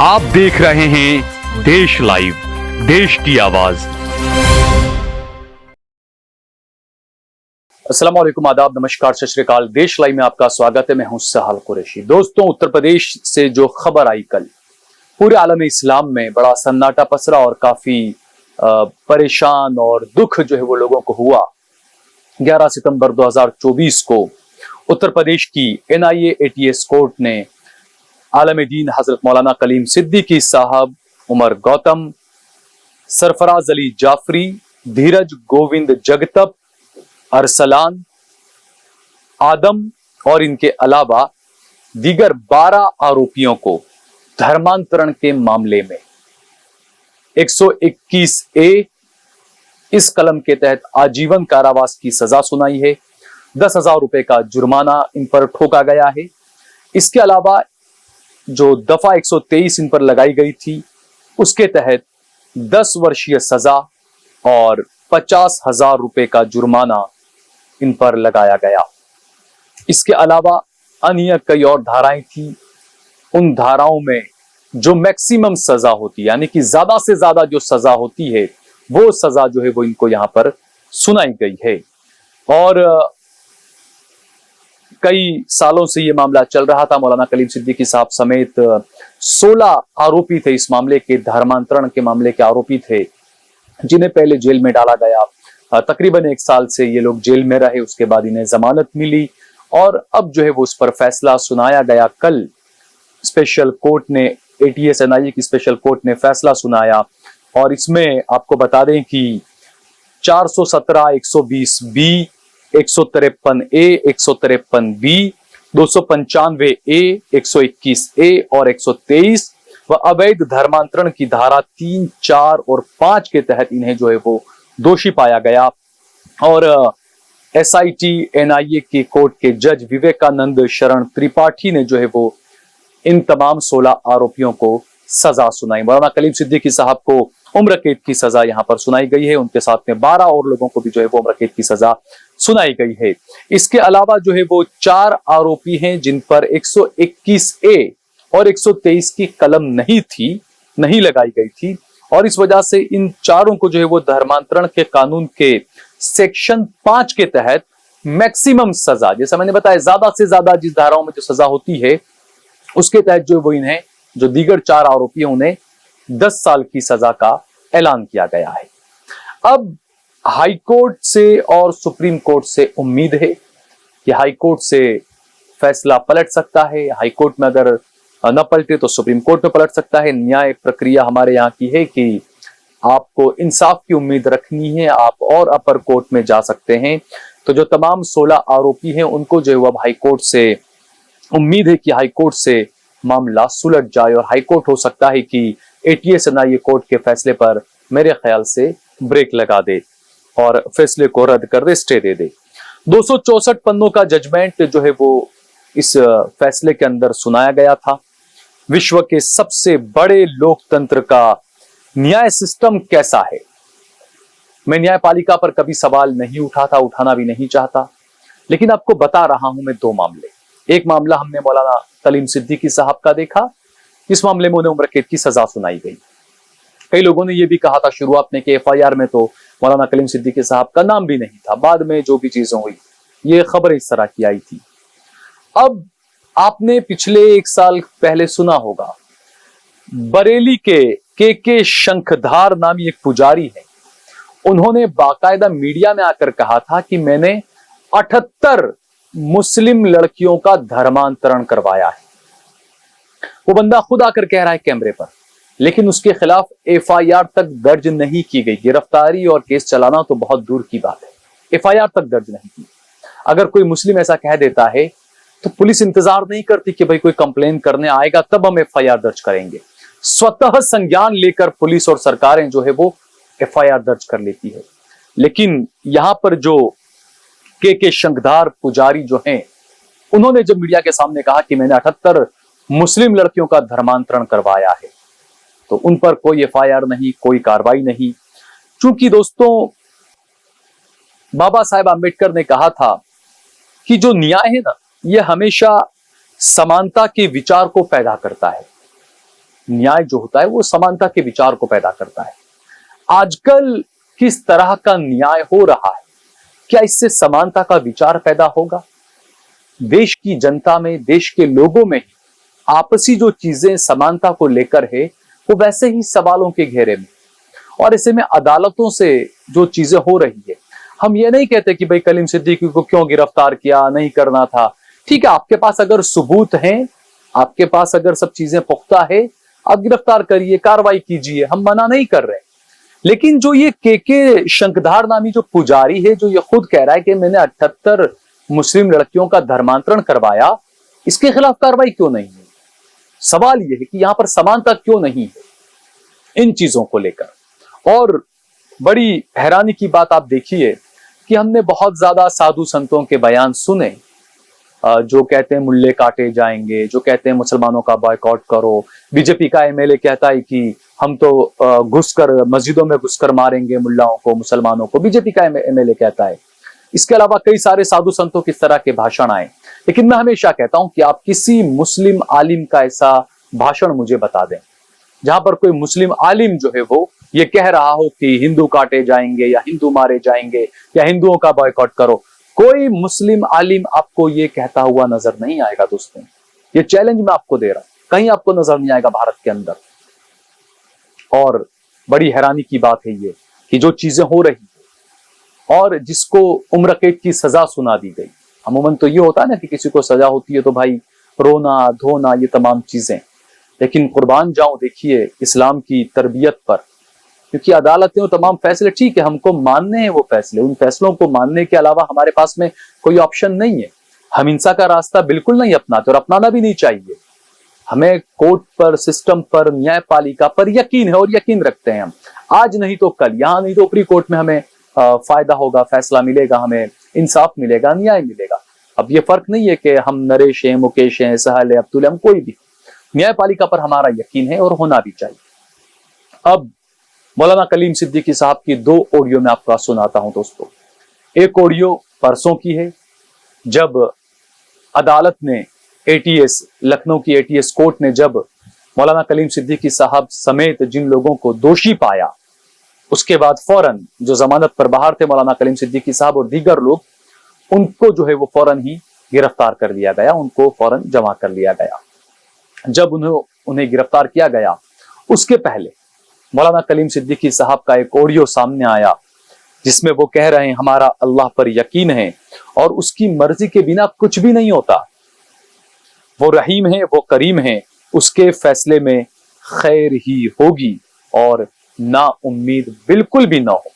आप देख रहे हैं देश लाइव, देश की आवाज। अस्सलाम वालेकुम, आदाब, नमस्कार, सत श्री अकाल। देश लाइव में आपका स्वागत है। मैं हूं सहाल कुरैशी। दोस्तों, उत्तर प्रदेश से जो खबर आई कल, पूरे आलम इस्लाम में बड़ा सन्नाटा पसरा और काफी परेशान और दुख जो है वो लोगों को हुआ। 11 सितंबर 2024 को उत्तर प्रदेश की NIA ATS कोर्ट ने आलम दीन हजरत मौलाना कलीम सिद्दीकी साहब, उमर गौतम, सरफराज अली जाफरी, धीरज गोविंद जगतप, अरसलान आदम और इनके अलावा दीगर 12 आरोपियों को धर्मांतरण के मामले में 121A इस कलम के तहत आजीवन कारावास की सजा सुनाई है। 10,000 रुपए का जुर्माना इन पर ठोका गया है। इसके अलावा जो दफा 123 इन पर लगाई गई थी, उसके तहत 10 वर्षीय सजा और 50,000 रुपए का जुर्माना इन पर लगाया गया। इसके अलावा अन्य कई और धाराएं थी। उन धाराओं में जो मैक्सिमम सजा होती है, यानी कि ज्यादा से ज्यादा जो सजा होती है, वो सजा जो है वो इनको यहां पर सुनाई गई है। और कई सालों से ये मामला चल रहा था। मौलाना कलीम सिद्दीकी साहब समेत 16 आरोपी थे इस मामले के, धर्मांतरण के मामले के आरोपी थे, जिन्हें पहले जेल में डाला गया। तकरीबन 1 साल से ये लोग जेल में रहे। उसके बाद इन्हें जमानत मिली और अब जो है वो उस पर फैसला सुनाया गया। कल स्पेशल कोर्ट ने, ATS NIA की स्पेशल कोर्ट ने फैसला सुनाया और इसमें आपको बता दें कि 417, 120B, 153A, 153B, 295A, 121A और 123 व अवैध धर्मांतरण की धारा 3, 4 और 5 के तहत इन्हें जो है वो दोषी पाया गया। और SIT NIA के कोर्ट के जज विवेकानंद शरण त्रिपाठी ने जो है वो इन तमाम 16 आरोपियों को सजा सुनाई। मौलाना कलीम सिद्दीकी साहब को उम्र कैद की सजा यहां पर सुनाई गई है। उनके साथ में 12 और लोगों को भी जो है वो उम्र कैद की सजा सुनाई गई है। इसके अलावा जो है वो 4 आरोपी हैं जिन पर 121A और 123 की कलम नहीं लगाई गई थी और इस वजह से इन चारों को जो है वो धर्मांतरण के कानून के सेक्शन 5 के तहत मैक्सिमम सजा, जैसा मैंने बताया, ज्यादा से ज्यादा जिस धाराओं में जो सजा होती है उसके तहत जो वो इन्हें, जो दीगर 4 आरोपी हैं, उन्हें 10 साल की सजा का ऐलान किया गया है। अब हाई कोर्ट से और सुप्रीम कोर्ट से उम्मीद है कि हाई कोर्ट से फैसला पलट सकता है। हाई कोर्ट में अगर न पलटे तो सुप्रीम कोर्ट में पलट सकता है। न्याय प्रक्रिया हमारे यहाँ की है कि आपको इंसाफ की उम्मीद रखनी है, आप और अपर कोर्ट में जा सकते हैं। तो जो तमाम 16 आरोपी हैं उनको जो है अब हाई कोर्ट से उम्मीद है कि हाई कोर्ट से मामला सुलझ जाए और हाई कोर्ट हो सकता है कि ATS NIA कोर्ट के फैसले पर मेरे ख्याल से ब्रेक लगा दे और फैसले को रद्द कर दे, स्टे दे दे। 264 पन्नों का जजमेंट जो है वो इस फैसले के अंदर सुनाया गया था। विश्व के सबसे बड़े लोकतंत्र का न्याय सिस्टम कैसा है? मैं न्यायपालिका पर कभी सवाल नहीं उठाता, उठाना भी नहीं चाहता, लेकिन आपको बता रहा हूं मैं 2 मामले। एक मामला हमने मौलाना कलीम सिद्दीकी साहब का देखा। इस मामले में उन्हें उम्र कैद की सजा सुनाई गई। कई लोगों ने यह भी कहा था शुरुआत में कि FIR में तो मौलाना कलीम सिद्दीकी साहब का नाम भी नहीं था। बाद में जो भी चीजें हुई, ये खबर इस तरह की आई थी। अब आपने पिछले 1 साल पहले सुना होगा, बरेली के शंखधार नामी एक पुजारी है, उन्होंने बाकायदा मीडिया में आकर कहा था कि मैंने 78 मुस्लिम लड़कियों का धर्मांतरण करवाया है। वो बंदा खुद आकर कह रहा है कैमरे पर, लेकिन उसके खिलाफ FIR तक दर्ज नहीं की गई। गिरफ्तारी और केस चलाना तो बहुत दूर की बात है, FIR तक दर्ज नहीं की। अगर कोई मुस्लिम ऐसा कह देता है तो पुलिस इंतजार नहीं करती कि भाई कोई कंप्लेन करने आएगा तब हम FIR दर्ज करेंगे। स्वतः संज्ञान लेकर पुलिस और सरकारें जो है वो FIR दर्ज कर लेती है। लेकिन यहां पर जो के शंखधार पुजारी जो हैं, उन्होंने जब मीडिया के सामने कहा कि मैंने 78 मुस्लिम लड़कियों का धर्मांतरण करवाया है, तो उन पर कोई FIR नहीं, कोई कार्रवाई नहीं। चूंकि दोस्तों, बाबा साहेब आंबेडकर ने कहा था कि जो न्याय है ना, यह हमेशा समानता के विचार को पैदा करता है। न्याय जो होता है वो समानता के विचार को पैदा करता है। आजकल किस तरह का न्याय हो रहा है, क्या इससे समानता का विचार पैदा होगा? देश की जनता में, देश के लोगों में ही आपसी जो चीजें समानता को लेकर है वो वैसे ही सवालों के घेरे में। और ऐसे में अदालतों से जो चीजें हो रही है, हम ये नहीं कहते कि भाई कलीम सिद्दीकी को क्यों गिरफ्तार किया, नहीं करना था। ठीक है, आपके पास अगर सबूत हैं, आपके पास अगर सब चीजें पुख्ता है, आप गिरफ्तार करिए, कार्रवाई कीजिए, हम मना नहीं कर रहे। लेकिन जो ये के शंखधार नामी जो पुजारी है, जो ये खुद कह रहा है कि मैंने 78 मुस्लिम लड़कियों का धर्मांतरण करवाया, इसके खिलाफ कार्रवाई क्यों नहीं है? सवाल यह है कि यहां पर समानता क्यों नहीं है इन चीजों को लेकर। और बड़ी हैरानी की बात आप देखिए कि हमने बहुत ज्यादा साधु संतों के बयान सुने जो कहते हैं मुल्ले काटे जाएंगे, जो कहते हैं मुसलमानों का बॉयकॉट करो। बीजेपी का एमएलए कहता है कि हम तो घुसकर मस्जिदों में घुसकर मारेंगे मुल्लाओं को, मुसलमानों को, बीजेपी का एमएलए कहता है। इसके अलावा कई सारे साधु संतों की इस तरह के भाषण आए। लेकिन मैं हमेशा कहता हूं कि आप किसी मुस्लिम आलिम का ऐसा भाषण मुझे बता दें जहां पर कोई मुस्लिम आलिम जो है वो ये कह रहा हो कि हिंदू काटे जाएंगे या हिंदू मारे जाएंगे या हिंदुओं का बॉयकॉट करो। कोई मुस्लिम आलिम आपको ये कहता हुआ नजर नहीं आएगा दोस्तों। ये चैलेंज मैं आपको दे रहा हूं, कहीं आपको नजर नहीं आएगा भारत के अंदर। और बड़ी हैरानी की बात है ये कि जो चीजें हो रही और जिसको उम्र कैद की सजा सुना दी गई। अमूमन तो ये होता है ना कि किसी को सजा होती है तो भाई रोना धोना ये तमाम चीजें, लेकिन कुर्बान जाऊं देखिए इस्लाम की तरबियत पर, क्योंकि अदालतें तमाम फैसले ठीक है हमको मानने हैं, वो फैसले, उन फैसलों को मानने के अलावा हमारे पास में कोई ऑप्शन नहीं है। हम हिंसा का रास्ता बिल्कुल नहीं अपनाते और अपनाना भी नहीं चाहिए। हमें कोर्ट पर, सिस्टम पर, न्यायपालिका पर यकीन है और यकीन रखते हैं हम। आज नहीं तो कल, यहाँ नहीं तो ऊपरी कोर्ट में हमें फायदा होगा, फैसला मिलेगा, हमें इंसाफ मिलेगा, न्याय मिलेगा। अब ये फर्क नहीं है कि हम नरेश हैं, मुकेश हैं, सहल है, अब्दुल, हम कोई भी, न्यायपालिका पर हमारा यकीन है और होना भी चाहिए। अब मौलाना कलीम सिद्दीकी साहब की 2 ऑडियो में आपको सुनाता हूं दोस्तों। एक ऑडियो परसों की है जब अदालत ने एटीएस, लखनऊ की एटीएस कोर्ट ने जब मौलाना कलीम सिद्दीकी साहब समेत जिन लोगों को दोषी पाया, उसके बाद फौरन जो जमानत पर बाहर थे मौलाना कलीम सिद्दीकी साहब और दीगर लोग, उनको जो है वो फौरन ही गिरफ्तार कर लिया गया, उनको फौरन जमा कर लिया गया। जब उन्हें गिरफ्तार किया गया उसके पहले मौलाना कलीम सिद्दीकी साहब का एक ऑडियो सामने आया जिसमें वो कह रहे हैं हमारा अल्लाह पर यकीन है और उसकी मर्जी के बिना कुछ भी नहीं होता। वो रहीम है, वो करीम है, उसके फैसले में खैर ही होगी और ना उम्मीद बिल्कुल भी ना हो।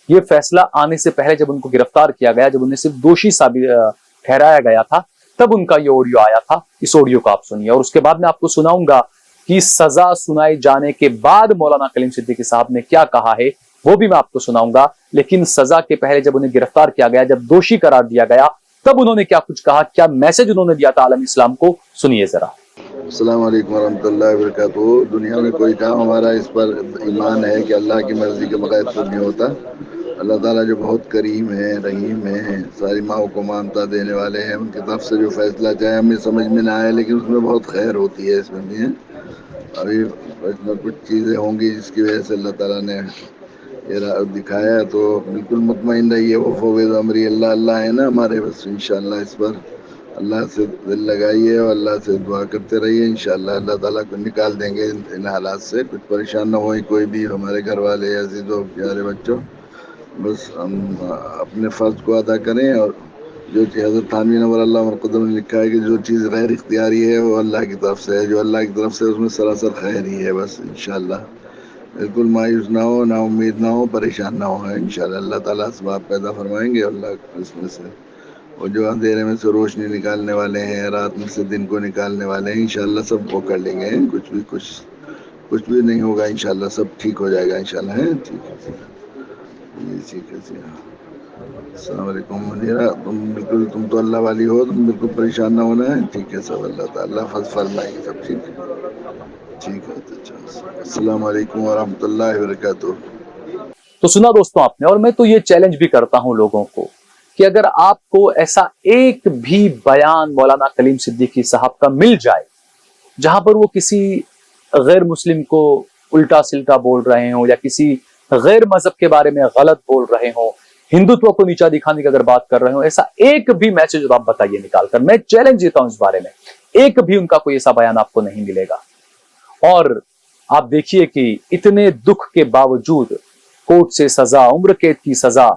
ये फैसला आने से पहले जब उनको गिरफ्तार किया गया, जब उन्हें सिर्फ दोषी साबित ठहराया गया था, तब उनका ये ऑडियो आया था। इस ऑडियो को आप सुनिए और उसके बाद मैं आपको सुनाऊंगा कि सजा सुनाए जाने के बाद मौलाना कलीम सिद्दीकी साहब ने क्या कहा है, वो भी मैं आपको सुनाऊंगा। लेकिन सजा के पहले जब उन्हें गिरफ्तार किया गया, जब दोषी करार दिया गया, तब उन्होंने क्या कुछ कहा, क्या मैसेज उन्होंने दिया था आलम इस्लाम को, सुनिए जरा। अस्सलाम वालेकुम वरहमतुल्लाहि वबरकातुहू। दुनिया में कोई काम हमारा इस पर ईमान है कि अल्लाह की मर्जी के बगैर कुछ नहीं होता। अल्लाह ताला जो बहुत करीम है, रहीम है, सारी माओ को मानता देने वाले हैं, उनकी तरफ से जो फैसला चाहे हमें समझ में ना आए लेकिन उसमें बहुत खैर होती है। इसमें भी है अभी इसमें कुछ चीज़ें होंगी जिसकी वजह से अल्लाह ताला ने ये दिखाया है, तो बिल्कुल मुतमईन रहिए। वो फौज़ अमरी अल्लाह अल्लाह है ना हमारे, बस इंशाअल्लाह इस पर अल्लाह से दिल लगाइए और अल्लाह से दुआ करते रहिए। इंशाअल्लाह अल्लाह ताला को निकाल देंगे इन हालात से। कुछ परेशान ना हो कोई भी, हमारे घर वाले, अजीज़ों, प्यारे बच्चों, बस हम अपने फ़र्ज़ को अदा करें। और जो चीज़ हज़रत थानवी नवर अल्लाह मरक़दम ने लिखा है कि जो चीज़ गैर इख्तियारी है वो अल्लाह की तरफ से है, जो अल्लाह की तरफ से उसमें सरासर खैर ही है। बस इंशाअल्लाह बिल्कुल मायूस ना हो, ना उम्मीद ना हो, परेशान ना हो। इंशाअल्लाह अल्लाह ताला असबाब पैदा फरमाएंगे। अल्लाह इसमें से और जो अंधेरे में से रोशनी निकालने वाले हैं, रात में से दिन को निकालने वाले हैं, इंशाअल्लाह सब वो कर लेंगे। कुछ भी नहीं होगा, इंशाअल्लाह सब ठीक हो जाएगा इंशाअल्लाह। है ठीक है जी, ठीक है जी। अस्सलाम वालेकुम मुनीरा, तुम तो अल्लाह वाली हो, तुम बिल्कुल परेशान ना होना है। ठीक है, सब अल्लाह ताला फरमाएंगे, सब ठीक है। तो अच्छा, अस्सलाम वालेकुम वरहमतुल्लाहि वबरकातुहू। तो सुना दोस्तों आपने, और मैं तो ये चैलेंज भी करता हूं लोगों को कि अगर आपको ऐसा एक भी बयान मौलाना कलीम सिद्दीकी साहब का मिल जाए जहां पर वो किसी गैर मुस्लिम को उल्टा सिल्टा बोल रहे हो या किसी गैर मजहब के बारे में गलत बोल रहे हो, हिंदुत्व को नीचा दिखाने की अगर बात कर रहे हो, ऐसा एक भी मैसेज आप बताइए निकालकर, मैं चैलेंज देता हूं इस बारे में, एक भी उनका कोई ऐसा बयान आपको नहीं मिलेगा। और आप देखिए कि इतने दुख के बावजूद कोर्ट से सजा, उम्र कैद की सजा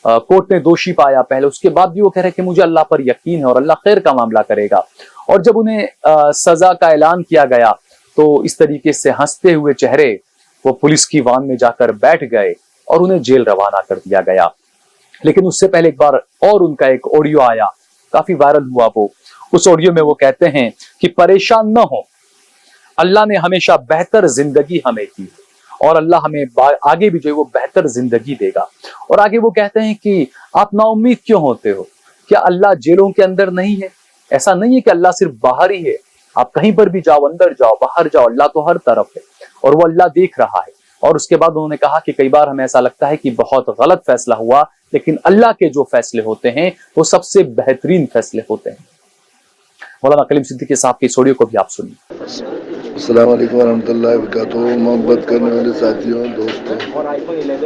कोर्ट ने दोषी पाया पहले, उसके बाद भी वो कह रहे कि मुझे अल्लाह पर यकीन है और अल्लाह खैर का मामला करेगा। और जब उन्हें सजा का ऐलान किया गया तो इस तरीके से हंसते हुए चेहरे वो पुलिस की वान में जाकर बैठ गए और उन्हें जेल रवाना कर दिया गया। लेकिन उससे पहले एक बार और उनका एक ऑडियो आया, काफी वायरल हुआ वो। उस ऑडियो में वो कहते हैं कि परेशान न हो, अल्लाह ने हमेशा बेहतर जिंदगी हमें दी और अल्लाह हमें आगे भी जो है वो बेहतर जिंदगी देगा। और आगे वो कहते हैं कि आप नाउम्मीद क्यों होते हो, क्या अल्लाह जेलों के अंदर नहीं है? ऐसा नहीं है कि अल्लाह सिर्फ बाहर ही है, आप कहीं पर भी जाओ, अंदर जाओ, बाहर जाओ, अल्लाह तो हर तरफ है और वो अल्लाह देख रहा है। और उसके बाद उन्होंने कहा कि कई बार हमें ऐसा लगता है कि बहुत गलत फैसला हुआ, लेकिन अल्लाह के जो फैसले होते हैं वो सबसे बेहतरीन फैसले होते हैं। मौलाना कलीम सिद्दीकी साहब की इस ऑडियो को भी आप सुनिए। अस्सलाम वालेकुम रहमतुल्लाहि व बरकातहू। मोहब्बत करने वाले साथियों,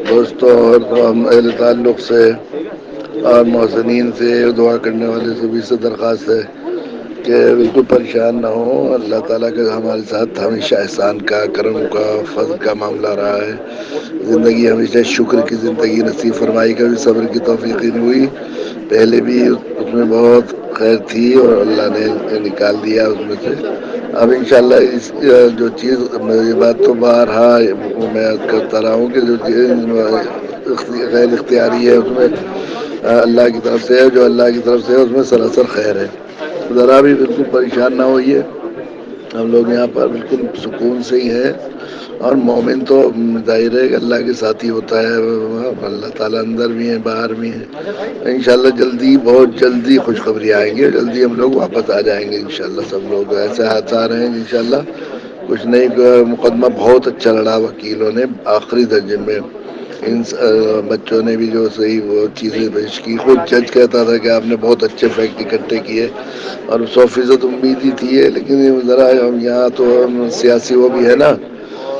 दोस्तों और हम अहले ताल्लुक़ से और मोहसिनीन से, दुआ करने वाले सभी से दरख्वास्त है कि बिल्कुल परेशान ना हो। अल्लाह ताला का हमारे साथ हमेशा एहसान का, करम का, फज़ल का मामला रहा है। ज़िंदगी हमेशा शुक्र की ज़िंदगी नसीब फरमाई, कभी सब्र की तौफ़ीक़ नहीं हुई। पहले भी उसमें बहुत खैर थी और अल्लाह ने निकाल दिया उसमें से। अब इंशाल्लाह इस जो चीज़, मेरी बात तो बारहा मैं करता रहा हूँ कि जो चीज़ गैर इख्तियारी है उसमें अल्लाह की तरफ से है, जो अल्लाह की तरफ से है उसमें सरासर खैर है। ज़रा भी बिल्कुल परेशान ना होइए, हम लोग यहाँ पर बिल्कुल सुकून से ही हैं। और मोमिन तो ज़ाहिर है कि अल्लाह के साथ ही होता है, अल्लाह ताला अंदर भी है बाहर भी है। इंशाल्लाह जल्दी, बहुत जल्दी खुशखबरी आएंगे, जल्दी हम लोग वापस आ जाएंगे इंशाल्लाह। सब लोग ऐसे हाथ आ रहे हैं इंशाल्लाह। कुछ नहीं, मुकदमा बहुत अच्छा लड़ा वकीलों ने, आखिरी दर्जे में। इन बच्चों ने भी जो सही वो चीज़ें पेश की। खुद जज कहता था कि आपने बहुत अच्छे फैक्ट इकट्ठे किए और 100% उम्मीद ही थी, लेकिन ज़रा यहाँ तो सियासी वो भी है ना,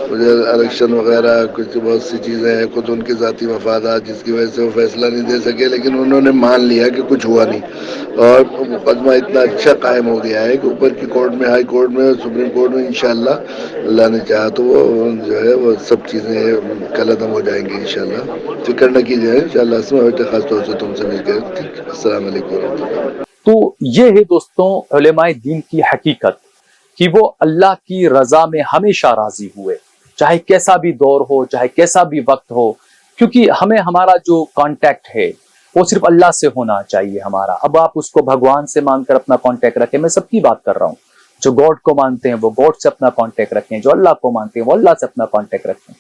मुझे इलेक्शन वगैरह कुछ बहुत सी चीज़ें हैं, खुद उनके ज़ाती मफादात जिसकी वजह से वो फैसला नहीं दे सके, लेकिन उन्होंने मान लिया कि कुछ हुआ नहीं और मुकदमा इतना अच्छा कायम हो गया है कि ऊपर की कोर्ट में, हाई कोर्ट में, सुप्रीम कोर्ट में इंशाल्लाह अल्लाह ने चाहा तो वो जो है वो सब चीज़ें कलअदम हो जाएंगी इंशाल्लाह। फिक्र न कीजिए इंशाल्लाह, इसमें खास तौर से तुमसे मिलकर। ठीक, अस्सलाम वालेकुम। तो ये है दोस्तों उलेमाए दीन की हकीकत कि वो अल्लाह की रजा में हमेशा राजी हुए, चाहे कैसा भी दौर हो, चाहे कैसा भी वक्त हो, क्योंकि हमें हमारा जो कांटेक्ट है वो सिर्फ अल्लाह से होना चाहिए हमारा। अब आप उसको भगवान से मानकर अपना कांटेक्ट रखें, मैं सबकी बात कर रहा हूँ। जो गॉड को मानते हैं वो गॉड से अपना कांटेक्ट रखें, जो अल्लाह को मानते हैं वो अल्लाह से अपना कांटेक्ट रखें।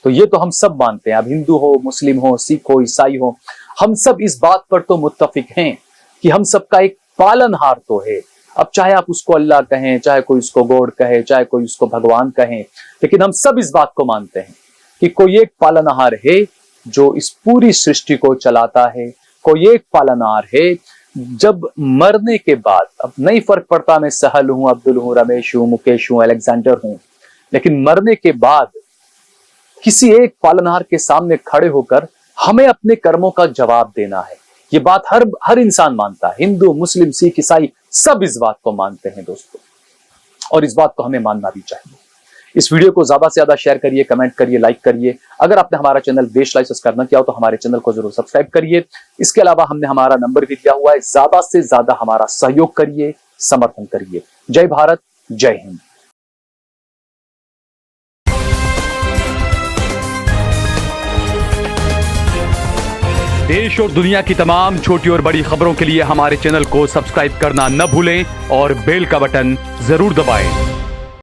तो ये तो हम सब मानते हैं, अब हिंदू हो, मुस्लिम हो, सिख हो, ईसाई हो, हम सब इस बात पर तो मुत्तफिक हैं कि हम सबका एक पालनहार तो है। अब चाहे आप उसको अल्लाह कहें, चाहे कोई उसको गॉड कहे, चाहे कोई उसको भगवान कहें, लेकिन हम सब इस बात को मानते हैं कि कोई एक पालनहार है जो इस पूरी सृष्टि को चलाता है। कोई एक पालनहार है। जब मरने के बाद, अब नहीं फर्क पड़ता मैं सहल हूं, अब्दुल हूं, रमेश हूं, मुकेश हूं, अलेक्जेंडर हूं, लेकिन मरने के बाद किसी एक पालनहार के सामने खड़े होकर हमें अपने कर्मों का जवाब देना है। ये बात हर इंसान मानता है, हिंदू, मुस्लिम, सिख, ईसाई, सब इस बात को मानते हैं दोस्तों, और इस बात को हमें मानना भी चाहिए। इस वीडियो को ज्यादा से ज्यादा शेयर करिए, कमेंट करिए, लाइक करिए। अगर आपने हमारा चैनल देश लाइव सब्सक्राइब न किया हो तो हमारे चैनल को जरूर सब्सक्राइब करिए। इसके अलावा हमने हमारा नंबर भी दिया हुआ है, ज्यादा से ज्यादा हमारा सहयोग करिए, समर्थन करिए। जय भारत, जय हिंद। देश और दुनिया की तमाम छोटी और बड़ी खबरों के लिए हमारे चैनल को सब्सक्राइब करना न भूलें और बेल का बटन जरूर दबाएं।